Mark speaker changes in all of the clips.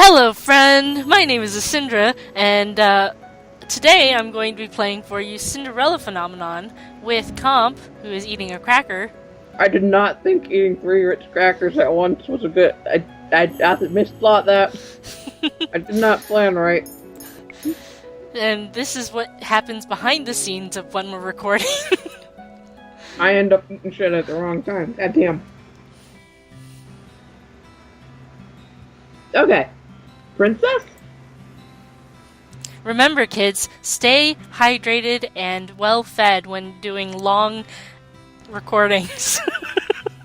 Speaker 1: Hello, friend! My name is Asindra, and today I'm going to be playing for you Cinderella Phenomenon with Comp, who is eating a cracker.
Speaker 2: I did not think eating 3 Ritz crackers at once was a good... I misthought that. I did not plan right.
Speaker 1: And this is what happens behind the scenes of when we're recording.
Speaker 2: I end up eating shit at the wrong time. Goddamn. Okay. Princess?
Speaker 1: Remember, kids, stay hydrated and well-fed when doing long recordings.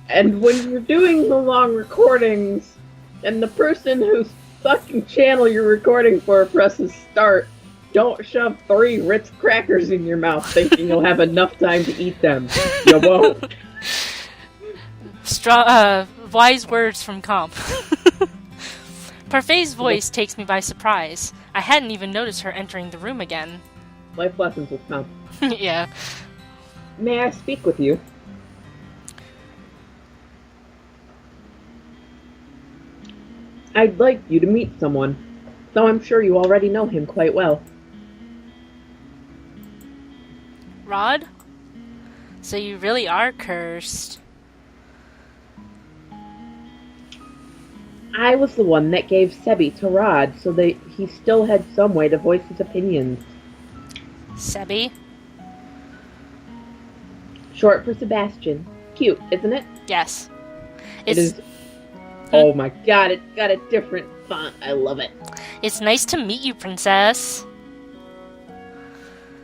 Speaker 2: And when you're doing the long recordings, and the person whose fucking channel you're recording for presses start, don't shove 3 Ritz crackers in your mouth thinking you'll have enough time to eat them. You won't.
Speaker 1: Wise words from Comp. Parfait's voice takes me by surprise. I hadn't even noticed her entering the room again.
Speaker 2: Life lessons with Comp.
Speaker 1: Yeah.
Speaker 2: May I speak with you? I'd like you to meet someone, though I'm sure you already know him quite well.
Speaker 1: Rod? So you really are cursed.
Speaker 2: I was the one that gave Sebi to Rod, so that he still had some way to voice his opinions.
Speaker 1: Sebi?
Speaker 2: Short for Sebastian. Cute, isn't it?
Speaker 1: Yes.
Speaker 2: It is. Oh my god, it's got a different font. I love it.
Speaker 1: It's nice to meet you, princess.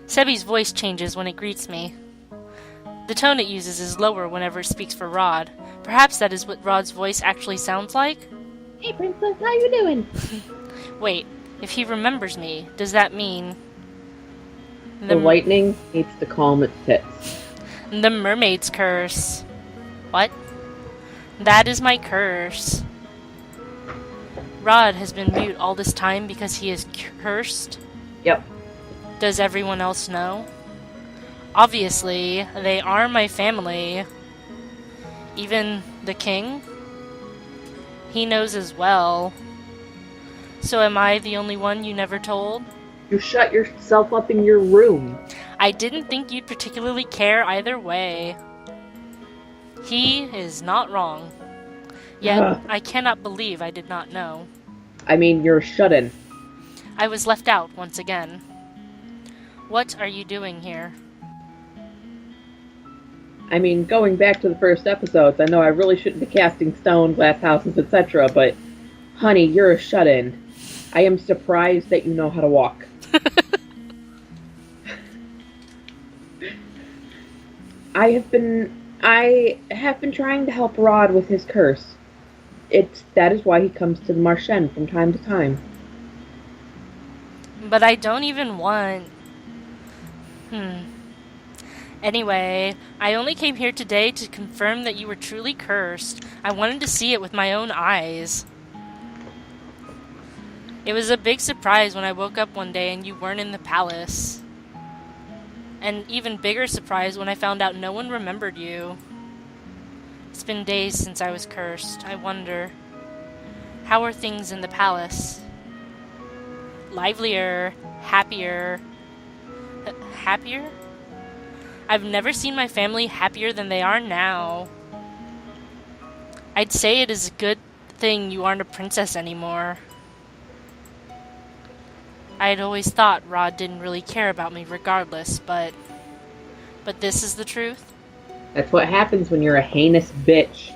Speaker 1: Sebi's voice changes when it greets me. The tone it uses is lower whenever it speaks for Rod. Perhaps that is what Rod's voice actually sounds like?
Speaker 2: Hey, princess, how you doing?
Speaker 1: Wait, if he remembers me, does that mean...
Speaker 2: The lightning needs to calm its tits.
Speaker 1: The mermaid's curse. What? That is my curse. Rod has been mute all this time because he is cursed?
Speaker 2: Yep.
Speaker 1: Does everyone else know? Obviously, they are my family. Even the king? He knows as well. So am I the only one you never told?
Speaker 2: You shut yourself up in your room.
Speaker 1: I didn't think you'd particularly care either way. He is not wrong. Yet, I cannot believe I did not know.
Speaker 2: I mean, you're shut in.
Speaker 1: I was left out once again. What are you doing here?
Speaker 2: I mean, going back to the first episodes, I know I really shouldn't be casting stone, glass houses, etc., but, honey, you're a shut-in. I am surprised that you know how to walk. I have been trying to help Rod with his curse. That is why he comes to the Marchen from time to time.
Speaker 1: But I don't even want... Anyway, I only came here today to confirm that you were truly cursed. I wanted to see it with my own eyes. It was a big surprise when I woke up one day and you weren't in the palace. An even bigger surprise when I found out no one remembered you. It's been days since I was cursed. I wonder, how are things in the palace? Livelier, happier. Happier? I've never seen my family happier than they are now. I'd say it is a good thing you aren't a princess anymore. I'd always thought Rod didn't really care about me regardless, but this is the truth?
Speaker 2: That's what happens when you're a heinous bitch.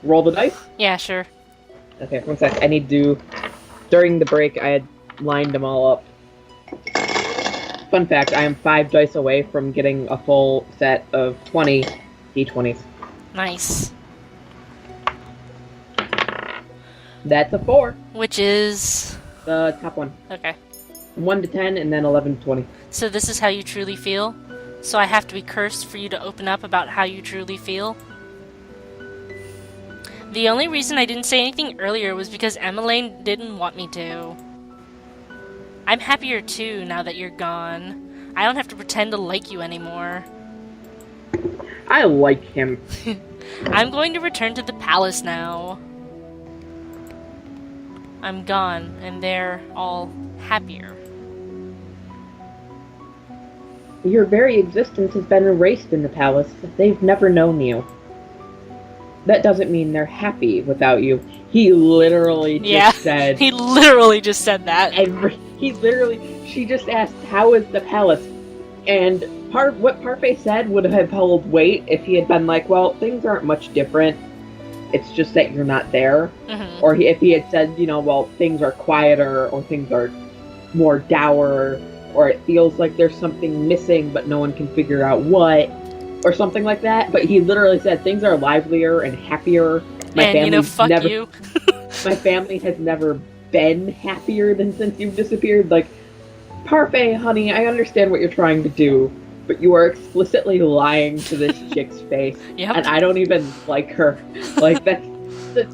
Speaker 2: Roll the dice?
Speaker 1: Yeah, sure.
Speaker 2: Okay, one sec. I need to... During the break, I had lined them all up. Fun fact, I am 5 dice away from getting a full set of 20 D20s.
Speaker 1: Nice.
Speaker 2: That's a 4.
Speaker 1: Which is...
Speaker 2: The top one.
Speaker 1: Okay.
Speaker 2: 1 to 10, and then 11 to 20.
Speaker 1: So this is how you truly feel? So I have to be cursed for you to open up about how you truly feel? The only reason I didn't say anything earlier was because Emmeline didn't want me to. I'm happier too now that you're gone. I don't have to pretend to like you anymore.
Speaker 2: I like him.
Speaker 1: I'm going to return to the palace now. I'm gone, and they're all happier.
Speaker 2: Your very existence has been erased in the palace. They've never known you. That doesn't mean they're happy without you. He literally just said...
Speaker 1: he literally just said that.
Speaker 2: She just asked, how is the palace? And what Parfait said would have held weight if he had been like, well, things aren't much different. It's just that you're not there.
Speaker 1: Mm-hmm.
Speaker 2: Or if he had said, well, things are quieter, or things are more dour, or it feels like there's something missing but no one can figure out what, or something like that. But he literally said things are livelier and happier.
Speaker 1: Fuck you.
Speaker 2: My family has never been happier than since you've disappeared. Like, Parfait, honey, I understand what you're trying to do, but you are explicitly lying to this chick's face.
Speaker 1: Yep.
Speaker 2: And I don't even like her. Like,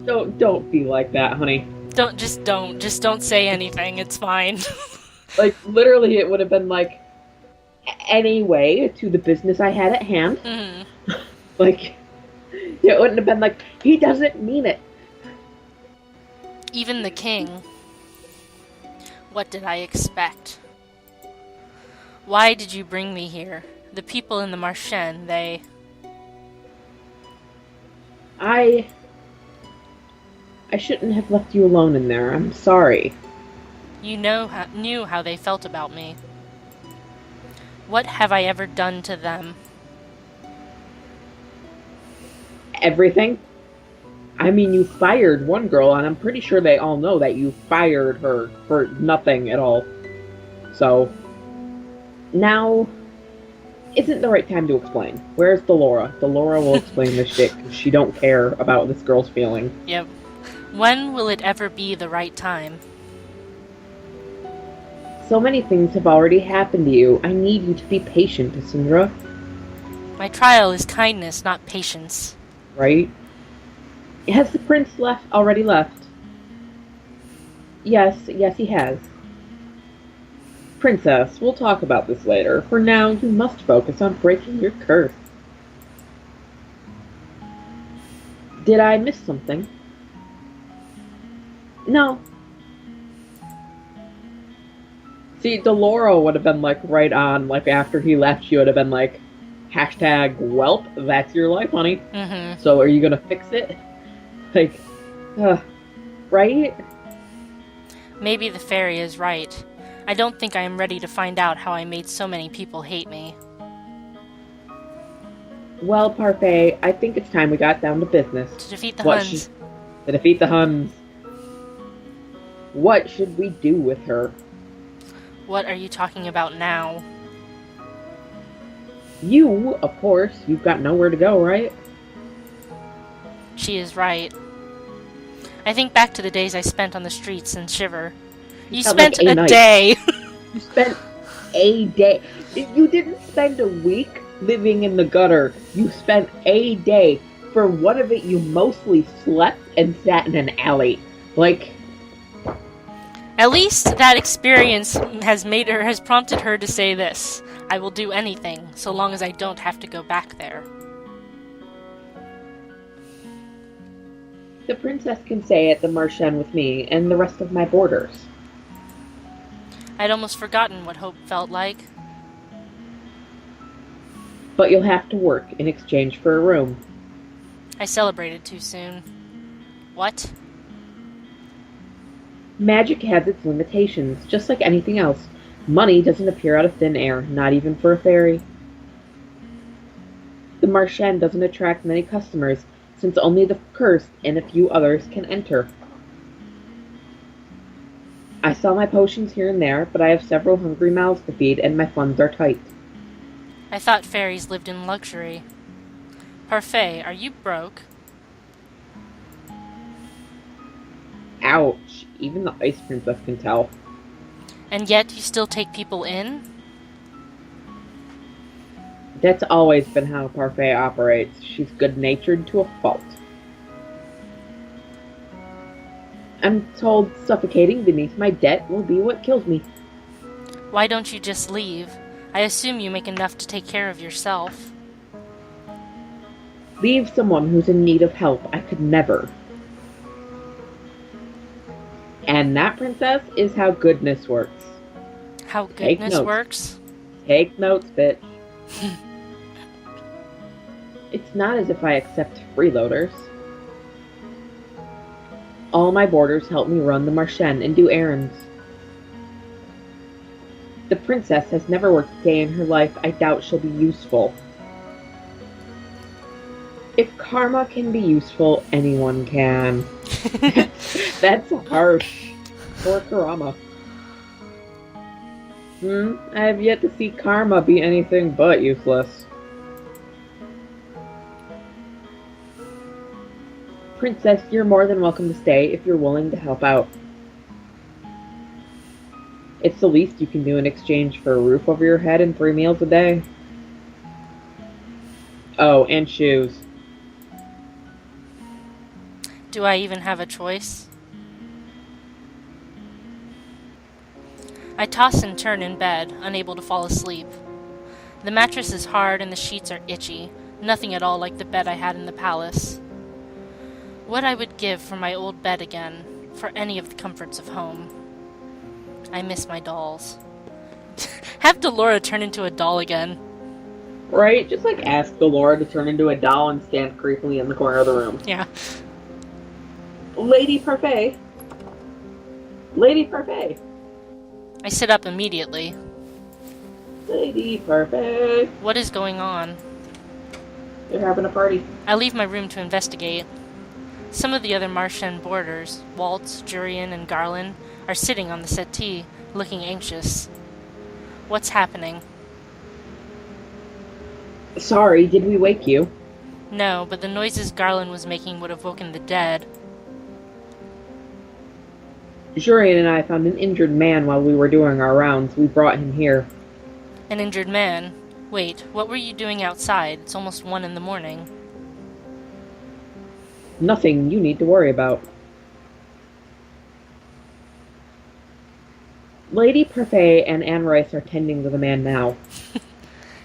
Speaker 2: don't be like that, honey.
Speaker 1: Just don't say anything. It's fine.
Speaker 2: Like, literally, it would have been like, anyway, to the business I had at hand.
Speaker 1: Mm-hmm.
Speaker 2: Like, it wouldn't have been like, he doesn't mean it.
Speaker 1: Even the king. What did I expect? Why did you bring me here? The people in the Marchen, they...
Speaker 2: I shouldn't have left you alone in there. I'm sorry.
Speaker 1: You knew how they felt about me. What have I ever done to them?
Speaker 2: Everything. I mean, you fired one girl, and I'm pretty sure they all know that you fired her for nothing at all. So, now isn't the right time to explain. Where's Delora? Delora will explain this shit, because she don't care about this girl's feeling.
Speaker 1: Yep. When will it ever be the right time?
Speaker 2: So many things have already happened to you. I need you to be patient, Cassandra.
Speaker 1: My trial is kindness, not patience.
Speaker 2: Right? Has the prince already left? Yes, he has. Princess, we'll talk about this later. For now, you must focus on breaking your curse. Did I miss something? No. See, Delora would have been like right on, like after he left, she would have been like, #welp, that's your life, honey.
Speaker 1: Mm-hmm.
Speaker 2: So are you gonna fix it? Like, right?
Speaker 1: Maybe the fairy is right. I don't think I am ready to find out how I made so many people hate me.
Speaker 2: Well, Parfait, I think it's time we got down to business.
Speaker 1: To defeat the Huns.
Speaker 2: To defeat the Huns. What should we do with her?
Speaker 1: What are you talking about now?
Speaker 2: You, of course. You've got nowhere to go, right?
Speaker 1: She is right. I think back to the days I spent on the streets and shiver. You spent a day.
Speaker 2: You spent a day. You didn't spend a week living in the gutter. You spent a day. For one of it, you mostly slept and sat in an alley. Like...
Speaker 1: At least that experience has prompted her to say this. I will do anything, so long as I don't have to go back there.
Speaker 2: The princess can stay at the Marchen with me and the rest of my boarders.
Speaker 1: I'd almost forgotten what hope felt like.
Speaker 2: But you'll have to work in exchange for a room.
Speaker 1: I celebrated too soon. What?
Speaker 2: Magic has its limitations, just like anything else. Money doesn't appear out of thin air, not even for a fairy. The Marchen doesn't attract many customers, since only the cursed and a few others can enter. I sell my potions here and there, but I have several hungry mouths to feed, and my funds are tight.
Speaker 1: I thought fairies lived in luxury. Parfait, are you broke?
Speaker 2: Ouch. Even the Ice Princess can tell.
Speaker 1: And yet you still take people in?
Speaker 2: That's always been how Parfait operates. She's good-natured to a fault. I'm told suffocating beneath my debt will be what kills me.
Speaker 1: Why don't you just leave? I assume you make enough to take care of yourself.
Speaker 2: Leave someone who's in need of help. I could never. And that, princess, is how goodness works.
Speaker 1: How
Speaker 2: Take
Speaker 1: goodness
Speaker 2: notes.
Speaker 1: works?
Speaker 2: Take notes, bitch. It's not as if I accept freeloaders. All my boarders help me run the marchen and do errands. The princess has never worked a day in her life. I doubt she'll be useful. If karma can be useful, anyone can. That's harsh. Poor Karama. I have yet to see karma be anything but useless. Princess, you're more than welcome to stay if you're willing to help out. It's the least you can do in exchange for a roof over your head and 3 meals a day. Oh, and shoes.
Speaker 1: Do I even have a choice? I toss and turn in bed, unable to fall asleep. The mattress is hard and the sheets are itchy, nothing at all like the bed I had in the palace. What I would give for my old bed again, for any of the comforts of home. I miss my dolls. Have Delora turn into a doll again.
Speaker 2: Right? Just like ask Delora to turn into a doll and stand creepily in the corner of the room.
Speaker 1: Yeah.
Speaker 2: Lady Parfait. Lady Parfait.
Speaker 1: I sit up immediately.
Speaker 2: Lady Parfait.
Speaker 1: What is going on?
Speaker 2: They're having a party.
Speaker 1: I leave my room to investigate. Some of the other Martian boarders, Waltz, Jurian, and Garland, are sitting on the settee, looking anxious. What's happening?
Speaker 2: Sorry, did we wake you?
Speaker 1: No, but the noises Garland was making would have woken the dead.
Speaker 2: Jurian and I found an injured man while we were doing our rounds. We brought him here.
Speaker 1: An injured man? Wait, what were you doing outside? It's almost 1 in the morning.
Speaker 2: Nothing you need to worry about. Lady Parfait and Anne Rice are tending to the man now.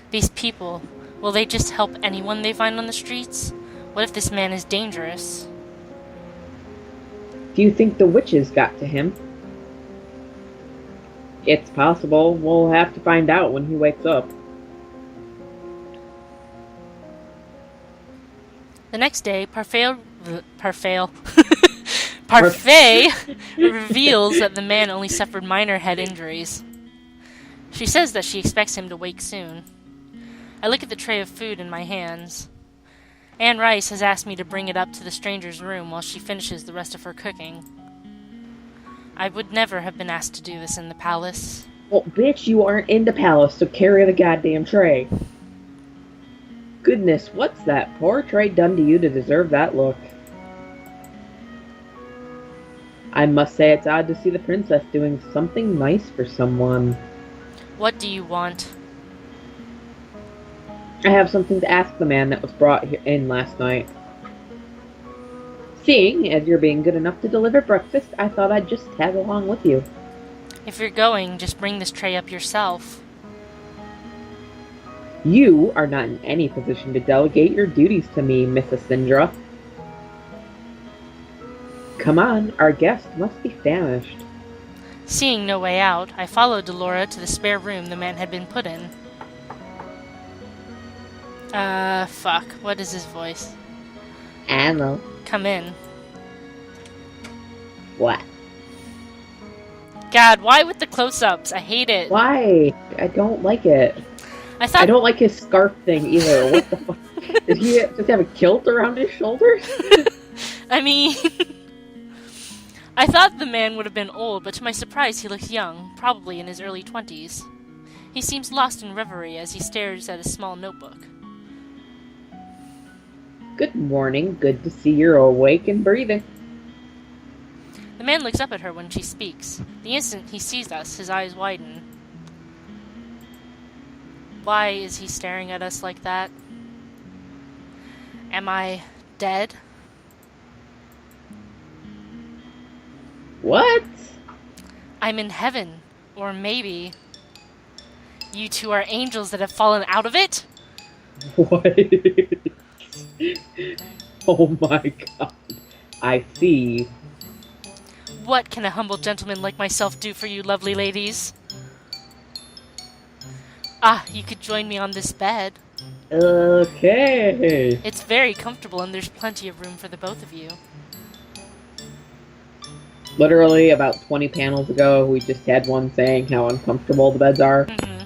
Speaker 1: These people, will they just help anyone they find on the streets? What if this man is dangerous?
Speaker 2: Do you think the witches got to him? It's possible. We'll have to find out when he wakes up.
Speaker 1: The next day, Parfait reveals that the man only suffered minor head injuries. She says that she expects him to wake soon. I look at the tray of food in my hands. Anne Rice has asked me to bring it up to the stranger's room while she finishes the rest of her cooking. I would never have been asked to do this in the palace.
Speaker 2: Well, bitch, you aren't in the palace, so carry the goddamn tray. Goodness, what's that poor tray done to you to deserve that look? I must say it's odd to see the princess doing something nice for someone.
Speaker 1: What do you want?
Speaker 2: I have something to ask the man that was brought in last night. Seeing as you're being good enough to deliver breakfast, I thought I'd just tag along with you.
Speaker 1: If you're going, just bring this tray up yourself.
Speaker 2: You are not in any position to delegate your duties to me, Mrs. Syndra. Come on, our guest must be famished.
Speaker 1: Seeing no way out, I followed Delora to the spare room the man had been put in. Fuck. What is his voice?
Speaker 2: Anna.
Speaker 1: Come in.
Speaker 2: What?
Speaker 1: God, why with the close-ups? I hate it.
Speaker 2: Why? I don't like it.
Speaker 1: I
Speaker 2: don't like his scarf thing either. What the fuck? Did he just have a kilt around his shoulders?
Speaker 1: I mean... I thought the man would have been old, but to my surprise he looks young, probably in his early 20s. He seems lost in reverie as he stares at his small notebook.
Speaker 2: Good morning. Good to see you're awake and breathing.
Speaker 1: The man looks up at her when she speaks. The instant he sees us, his eyes widen. Why is he staring at us like that? Am I dead?
Speaker 2: What?
Speaker 1: I'm in heaven. Or maybe you two are angels that have fallen out of it?
Speaker 2: What? Oh my god. I see.
Speaker 1: What can a humble gentleman like myself do for you, lovely ladies? Ah, you could join me on this bed.
Speaker 2: Okay.
Speaker 1: It's very comfortable and there's plenty of room for the both of you.
Speaker 2: Literally, about 20 panels ago, we just had one saying how uncomfortable the beds are.
Speaker 1: Mm-hmm.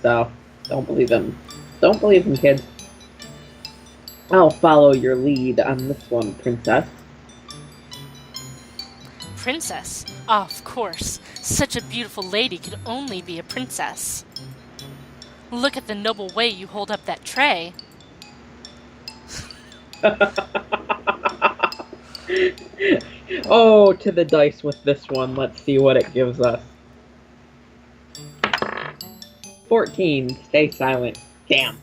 Speaker 2: So, don't believe him. Don't believe him, kids. I'll follow your lead on this one, princess.
Speaker 1: Princess? Ah, of course. Such a beautiful lady could only be a princess. Look at the noble way you hold up that tray.
Speaker 2: Oh, to the dice with this one. Let's see what it gives us. 14. Stay silent. Damn.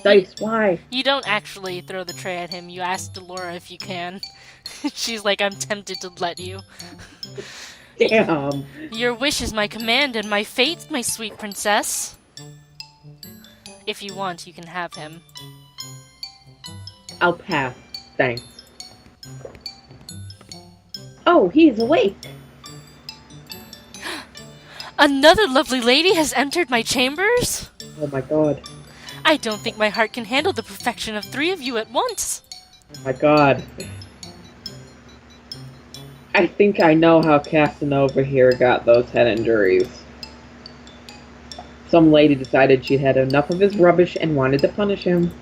Speaker 2: Dice, why?
Speaker 1: You don't actually throw the tray at him. You ask Delora if you can. She's like, I'm tempted to let you.
Speaker 2: Damn.
Speaker 1: Your wish is my command and my fate, my sweet princess. If you want, you can have him.
Speaker 2: I'll pass. Thanks. Oh, he's awake.
Speaker 1: Another lovely lady has entered my chambers?
Speaker 2: Oh my god.
Speaker 1: I don't think my heart can handle the perfection of 3 of you at once.
Speaker 2: Oh my god. I think I know how Casanova here got those head injuries. Some lady decided she'd had enough of his rubbish and wanted to punish him.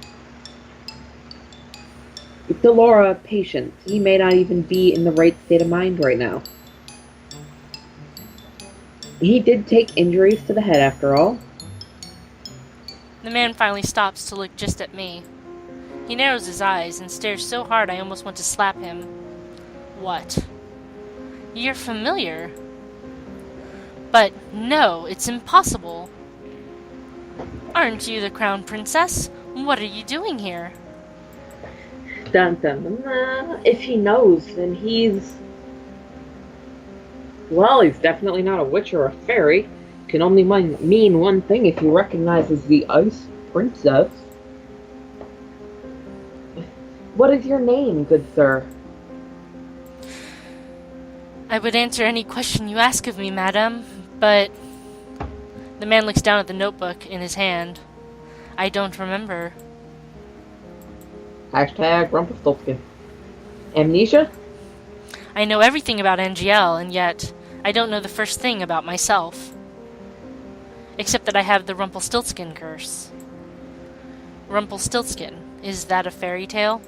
Speaker 2: Delora, patience. He may not even be in the right state of mind right now. He did take injuries to the head after all.
Speaker 1: The man finally stops to look just at me. He narrows his eyes and stares so hard I almost want to slap him. What? You're familiar. But no, it's impossible. Aren't you the crown princess? What are you doing here?
Speaker 2: Dun dun dun dun. If he knows, then he's... Well, he's definitely not a witch or a fairy. Can only mean one thing if he recognizes the Ice Princess. What is your name, good sir?
Speaker 1: I would answer any question you ask of me, madam, but... The man looks down at the notebook in his hand. I don't remember.
Speaker 2: Hashtag Rumpelstiltskin. Amnesia?
Speaker 1: I know everything about NGL, and yet I don't know the first thing about myself. Except that I have the Rumpelstiltskin curse. Rumpelstiltskin, is that a fairy tale?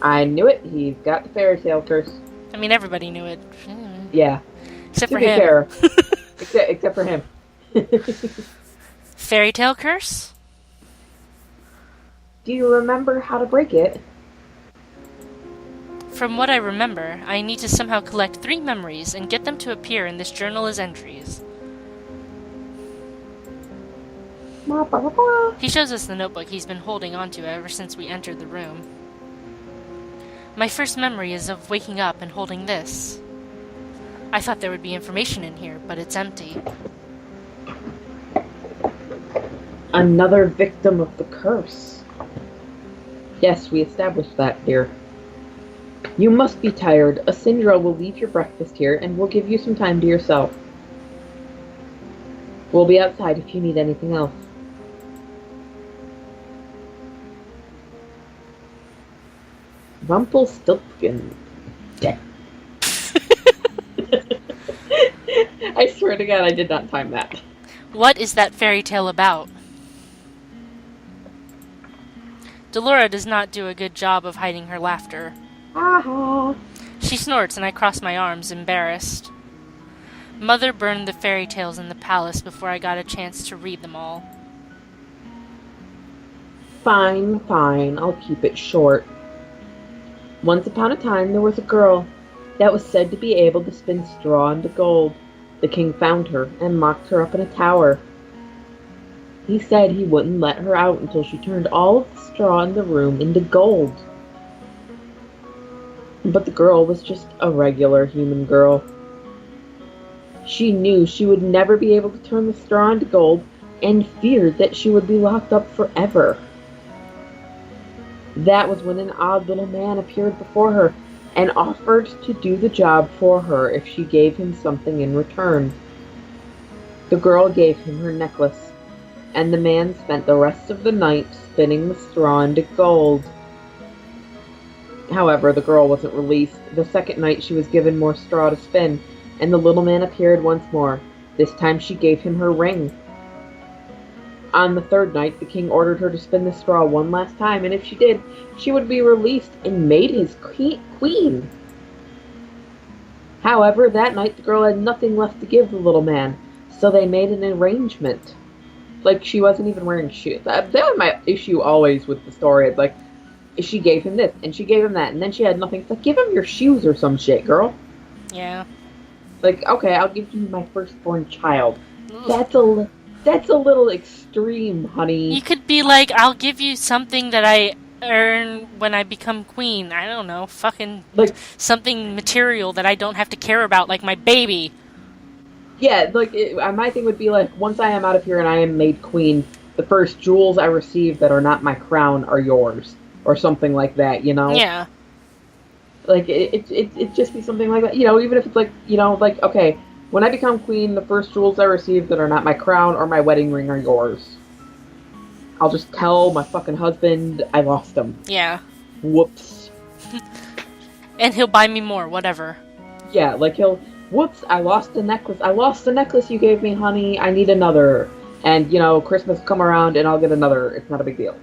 Speaker 2: I knew it. He's got the fairy tale curse.
Speaker 1: I mean, everybody knew it.
Speaker 2: Yeah.
Speaker 1: Except
Speaker 2: To
Speaker 1: for
Speaker 2: be
Speaker 1: him.
Speaker 2: fair. except for him.
Speaker 1: Fairy tale curse?
Speaker 2: Do you remember how to break it?
Speaker 1: From what I remember, I need to somehow collect 3 memories and get them to appear in this journal as entries. He shows us the notebook he's been holding onto ever since we entered the room. My first memory is of waking up and holding this. I thought there would be information in here, but it's empty.
Speaker 2: Another victim of the curse. Yes, we established that here. You must be tired. Asindra will leave your breakfast here and we'll give you some time to yourself. We'll be outside if you need anything else. Rumpelstiltskin. Yeah. I swear to God, I did not time that.
Speaker 1: What is that fairy tale about? Delora does not do a good job of hiding her laughter.
Speaker 2: Ah.
Speaker 1: She snorts and I cross my arms, embarrassed. Mother burned the fairy tales in the palace before I got a chance to read them all.
Speaker 2: Fine, fine, I'll keep it short. Once upon a time there was a girl that was said to be able to spin straw into gold. The king found her and locked her up in a tower. He said he wouldn't let her out until she turned all of the straw in the room into gold. But the girl was just a regular human girl. She knew she would never be able to turn the straw into gold and feared that she would be locked up forever. That was when an odd little man appeared before her and offered to do the job for her if she gave him something in return. The girl gave him her necklace, and the man spent the rest of the night spinning the straw into gold. However, the girl wasn't released. The second night she was given more straw to spin, and the little man appeared once more. This time she gave him her ring. On the third night, the king ordered her to spin the straw one last time, and if she did, she would be released and made his queen. However, that night the girl had nothing left to give the little man, so they made an arrangement. Like, she wasn't even wearing shoes. That was my issue always with the story. It's like, she gave him this, and she gave him that, and then she had nothing. It's like, give him your shoes or some shit, girl.
Speaker 1: Yeah.
Speaker 2: Like, okay, I'll give you my firstborn child.
Speaker 1: Ugh.
Speaker 2: That's a little extreme, honey.
Speaker 1: You could be like, I'll give you something that I earn when I become queen. I don't know, fucking
Speaker 2: Like,
Speaker 1: something material that I don't have to care about, like my baby.
Speaker 2: yeah, like, my thing would be like, once I am out of here and I am made queen, the first jewels I receive that are not my crown are yours. Or something like that, you know?
Speaker 1: Yeah.
Speaker 2: Like, it'd just be something like that. You know, even if it's like, you know, like, okay, when I become queen, the first jewels I receive that are not my crown or my wedding ring are yours. I'll just tell my fucking husband I lost them.
Speaker 1: Yeah.
Speaker 2: Whoops.
Speaker 1: And he'll buy me more, whatever.
Speaker 2: Yeah, like whoops, I lost the necklace. I lost the necklace you gave me, honey. I need another. And, you know, Christmas will come around and I'll get another. It's not a big deal.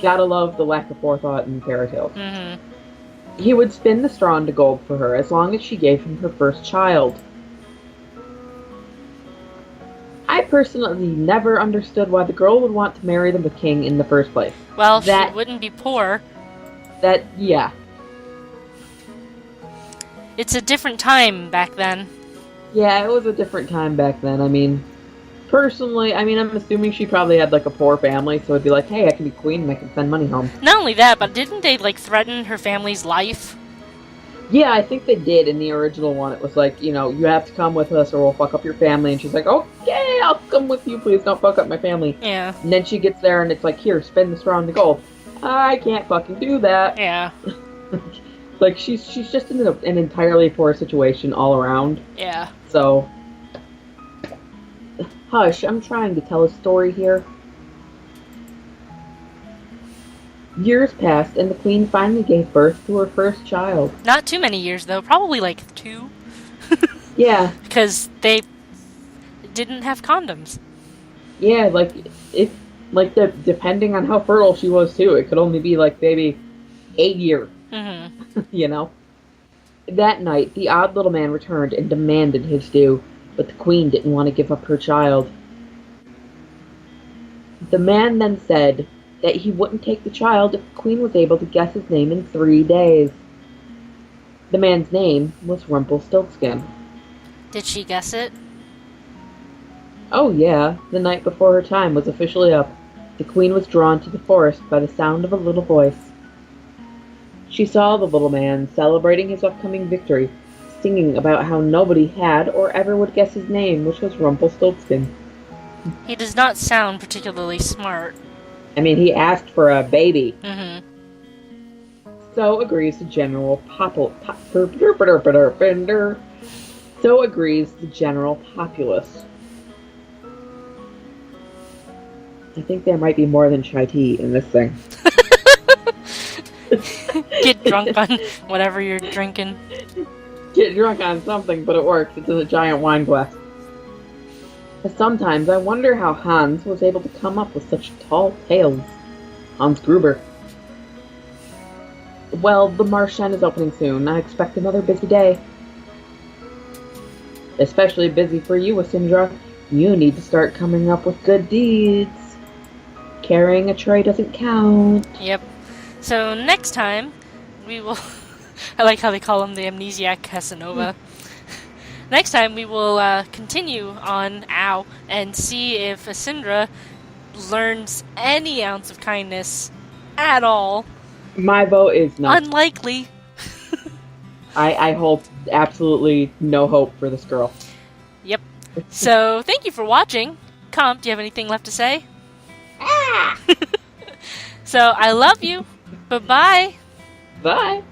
Speaker 2: Gotta love the lack of forethought in fairy tales.
Speaker 1: Mm-hmm.
Speaker 2: He would spin the straw into gold for her as long as she gave him her first child. I personally never understood why the girl would want to marry the king in the first place.
Speaker 1: Well, she wouldn't be poor.
Speaker 2: Yeah.
Speaker 1: It's a different time back then.
Speaker 2: Yeah, it was a different time back then. I mean, personally, I'm assuming she probably had, like, a poor family, so it'd be like, hey, I can be queen and I can send money home.
Speaker 1: Not only that, but didn't they, like, threaten her family's life?
Speaker 2: Yeah, I think they did in the original one. It was like, you know, you have to come with us or we'll fuck up your family. And she's like, okay, I'll come with you. Please don't fuck up my family.
Speaker 1: Yeah.
Speaker 2: And then she gets there and it's like, here, spin the straw into gold. I can't fucking do that.
Speaker 1: Yeah.
Speaker 2: Like, she's just in an entirely poor situation all around.
Speaker 1: Yeah.
Speaker 2: So, hush, I'm trying to tell a story here. Years passed, and the queen finally gave birth to her first child.
Speaker 1: Not too many years, though. Probably, like, 2.
Speaker 2: Yeah.
Speaker 1: Because they didn't have condoms.
Speaker 2: Yeah, depending on how fertile she was, too, it could only be, like, maybe 8 years.
Speaker 1: Mm-hmm.
Speaker 2: You know? That night, the odd little man returned and demanded his due, but the queen didn't want to give up her child. The man then said that he wouldn't take the child if the queen was able to guess his name in 3 days. The man's name was Rumpelstiltskin.
Speaker 1: Did she guess it?
Speaker 2: Oh yeah, the night before her time was officially up, the queen was drawn to the forest by the sound of a little voice. She saw the little man celebrating his upcoming victory, singing about how nobody had or ever would guess his name, which was Rumpelstiltskin.
Speaker 1: He does not sound particularly smart.
Speaker 2: I mean, he asked for a baby.
Speaker 1: Mm-hmm.
Speaker 2: So agrees the general So agrees the general populace. I think there might be more than chai tea in this thing.
Speaker 1: Get drunk on whatever you're drinking.
Speaker 2: Get drunk on something, but it works. It's in a giant wine glass. But sometimes I wonder how Hans was able to come up with such tall tales. Hans Gruber. Well, the Marchand is opening soon. I expect another busy day. Especially busy for you, Asindra. You need to start coming up with good deeds. Carrying a tray doesn't count.
Speaker 1: Yep. So next time, we will... I like how they call him the amnesiac Casanova. Next time, we will continue on Ow and see if Asindra learns any ounce of kindness at all.
Speaker 2: My vote is no.
Speaker 1: Unlikely.
Speaker 2: I hold absolutely no hope for this girl.
Speaker 1: Yep. So, thank you for watching. Comp, do you have anything left to say?
Speaker 2: Ah!
Speaker 1: So, I love you. Bye-bye.
Speaker 2: Bye.